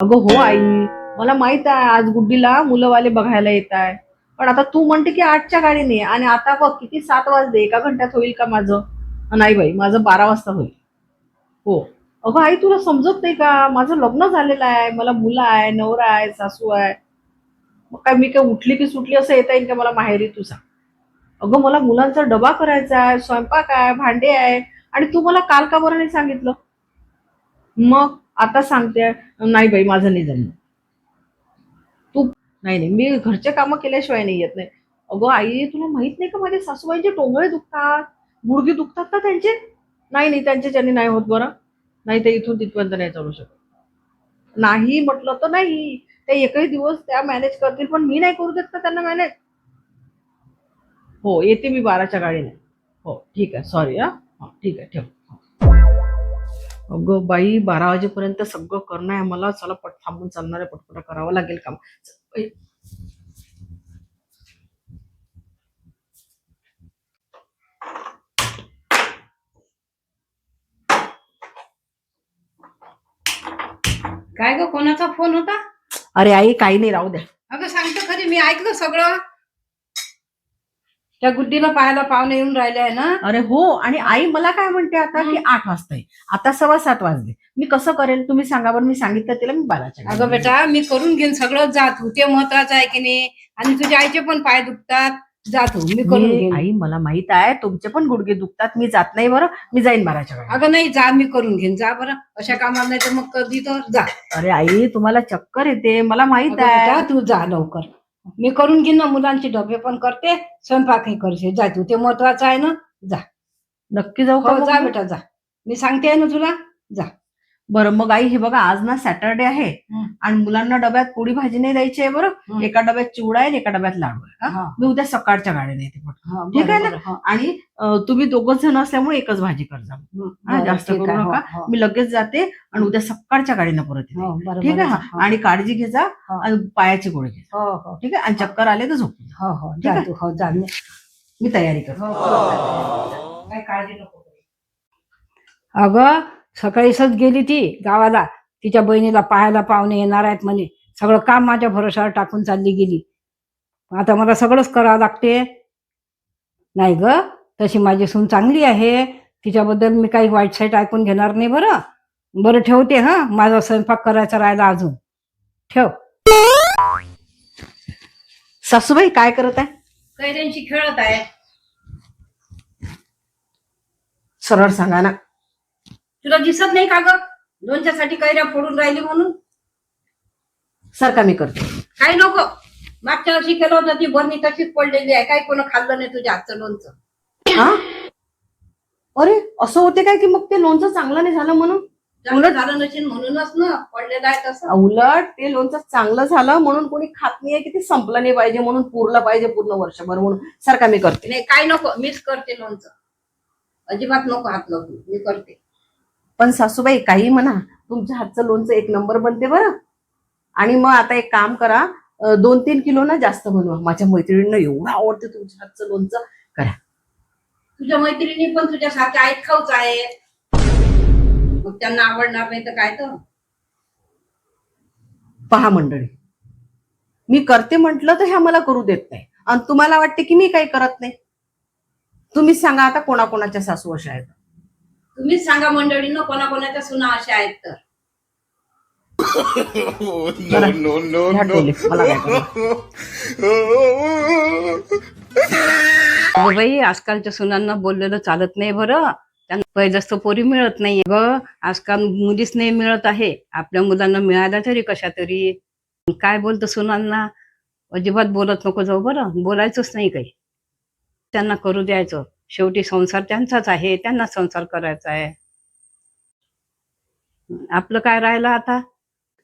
अगं हो आई, मला माहित आहे आज गुड्डीला मुलंवाले बघायला येत आहे. पण आता तू म्हणते की 8च्या गाडीने आणि आता बघ किती 7 वाजले, एका घंट्यात होईल का माझं? नाही बाई, माझं 12 वाजता होईल. हो. अगं आई, तुला समजत नाही का? माझं लग्न झालेलं आहे, मला मुलं आहे, नवरा आहे, सासू आहे. मग काय मी काय उठली की सुटली असं येता येईल का मला माहेरी, तू सांग? अगं मला मुलांचा डबा करायचा आहे, स्वयंपाक आहे, भांडे आहे. आणि तू मला काल का बरं नाही सांगितलं? मग आता सांगते, नाही बाई माझं नाही जमलं. तू नाही नाही, मी घरचे कामं केल्याशिवाय नाही येत नाही. अगं आई, तुला माहित नाही का माझ्या सासूबाईंचे टोंगळे दुखतात, गुडघे दुखतात ना त्यांचे. नाही नाही, त्यांच्याच्यानी नाही होत बरं. नाही, ते इथून तिथपर्यंत नाही चालू शकत. नाही म्हटलं तर नाही. ते एकही दिवस त्या मॅनेज करतील, पण मी नाही करू देत का त्यांना मॅनेज? हो, येते मी 12च्या गाडीने. हो ठीक आहे, सॉरी हा. हा ठीक आहे, ठेव. अगं बाई, 12 वाजेपर्यंत सगळं करणं आहे मला. चला पट थांबून चालणार आहे, पटपट करावं लागेल काम. काय ग, कोणाचा फोन होता? अरे आई, काही नाही, राहू द्या. अगं सांगतो खरी, मी ऐकलं सगळं. त्या गुड्डीला पाहायला पाहुणे येऊन राहिले आहे ना. अरे हो, आणि आई मला काय म्हणते आता की 8 वाजता आहे. आता 7:15 वाजले. मी कसं करेल तुम्ही सांगा बरं? मी सांगितलं तिला मी 12च्या अगं बेटा, मी करून घेईन सगळं, जा तू. ते महत्वाचं आहे की नाही. आणि तुझ्या आईचे पण पाय दुखतात, जा तू, मी करून घेईन. आई मला माहित आहे तुमचे पण गुडघे दुखतात, मी जात नाही बरं. मी जाईन 12च्या गाडीने. अगं नाही, जा, मी करून घेईन, जा बरं. अशा कामाला नाही तर मग कधी तर जा. अरे आई, तुम्हाला चक्कर येते मला माहित अगं आहे. बेटा, तू जा लवकर. मी करून घेईन ना, मुलांचे डबे पण करते, स्वयंपाकही करते. जा तू, ते महत्वाचं आहे ना. जा. नक्की जाऊ का हो, मग जा मी? बेटा, जा. मी सांगते ना तुला, जा. बरं मग आई, हे बघा आज ना सॅटरडे आहे आणि मुलांना डब्यात पोळी भाजी नाही द्यायची आहे बरं. एका डब्यात चिवडा आहे, एका डब्यात लाडू आहे. हा? हा. मी उद्या सकाळच्या गाडीने येते पटकन. हा, ठीक आहे बरं, ना? बरं, हा. आणि तुम्ही दोघच जण असल्यामुळे एकच भाजी कर जा. हा, बरं, जास्त ठीक करू आहे, हो, नका. हो. मी लगेच जाते आणि उद्या सकाळच्या गाडीनं परत येते. हो, बरं, ठीक आहे. बरं, हा, हो. आणि काळजी घे जा. हो. आणि पायाची गोळी घे. हो, हो. ठीक आहे. आणि चक्कर आले तर झोपून जा. हो, हो, ठीक जा आहे. तू, हो, जा. मी तयारी करतो. काय काळजी नको करू. अगं सकाळीच गेली ती गावाला, तिच्या बहिणीला पाहायला पाहुणे येणार आहेत म्हणे. सगळं काम माझ्या भरोशावर टाकून चालली गेली. आता मला सगळंच करावं लागते. नाही ग, तशी माझी सून चांगली आहे, तिच्याबद्दल मी काही वाईट साईट ऐकून घेणार नाही. बरं बरं, ठेवते. हा, माझा स्वयंपाक करायचा राहिला अजून. ठेव. सासूबाई काय करत आहे? कैऱ्यांशी खेळत आहे. सरळ सांगा ना. तुला दिसत नाही का ग, लोणच्यासाठी कैऱ्या फोडून राहिली म्हणून? सारखा मी करते. काही नको. मागच्या वर्षी केलं होतं, ती बरणी तशीच पडलेली आहे. काही कोण खाल्लं नाही तुझ्या हातचं लोणचं. हा? अरे असं होते काय की मग ते लोणचं चांगलं नाही झालं म्हणून? चांगलं झालं नसेल म्हणूनच ना पडलेलं आहे तसं. उलट ते लोणचं चांगलं झालं म्हणून कोणी खात नाहीये की ते संपलं नाही पाहिजे म्हणून, पुरलं पाहिजे पूर्ण वर्षभर म्हणून. सारखा मी करते. नाही, काही नको, मीच करते लोणचं. अजिबात नको हात लावू, मी करते. पण सासूबाई काही म्हणा, तुमच्या हातचं लोणचं एक नंबर बनते बरं. आणि मग आता एक काम करा, 2-3 किलो ना जास्त बनवा. माझ्या मैत्रिणींना एवढं आवडते तुमच्या हातचं लोणचं. करा. तुझ्या मैत्रिणी पण तुझ्यासारख्या आहेत खाऊच आहे, मग त्यांना आवडणार नाही तर काय तर. पहा मंडळी, मी करते म्हटलं तर ह्या मला करू देत नाही, आणि तुम्हाला वाटते की मी काही करत नाही. तुम्हीच सांगा आता कोणाकोणाच्या सासू अशा आहेत. तुम्हीच सांगा मंडळीनं, कोणाकोणाच्या सुना अशा आहेत तर. बरं, ह्या टोले, मला काय करायचं? अगं बाई, आजकालच्या सुनांना बोललेलं चालत नाही बरं. त्यांना पहिलंच तर पोरी मिळत नाही ग. आजकाल मुलीच नाही मिळत आहे. आपल्या मुलांना मिळाल्या तरी कशा तरी. काय बोलतो सुनांना? अजिबात बोलत नको जाऊ बरं, बोलायचंच नाही काही. त्यांना करू द्यायचं. शेवटी संसार त्यांचाच आहे, त्यांना संसार करायचा आहे. आपलं काय राहिलं आता?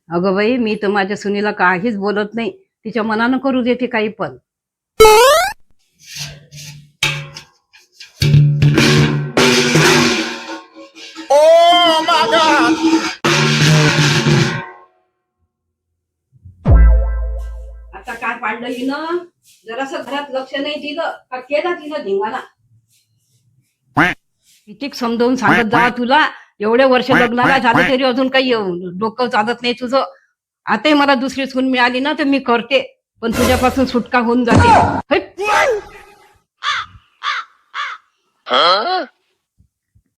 अगं बाई, मी तर माझ्या सुनीला काहीच बोलत नाही, तिच्या मनानं करू देते काही पण. आता काय पाडलं हिनं? जरासं घरात लक्ष नाही दिलं का केला तिनं धिंगाणा. किती समजावून सांगत जा तुला. एवढे वर्ष लग्नाला झाले तरी अजून काही डोकं चालत नाही तुझं. आताही मला दुसरी सून मिळाली ना तर मी करते, पण तुझ्यापासून सुटका होऊन जाते. हैट.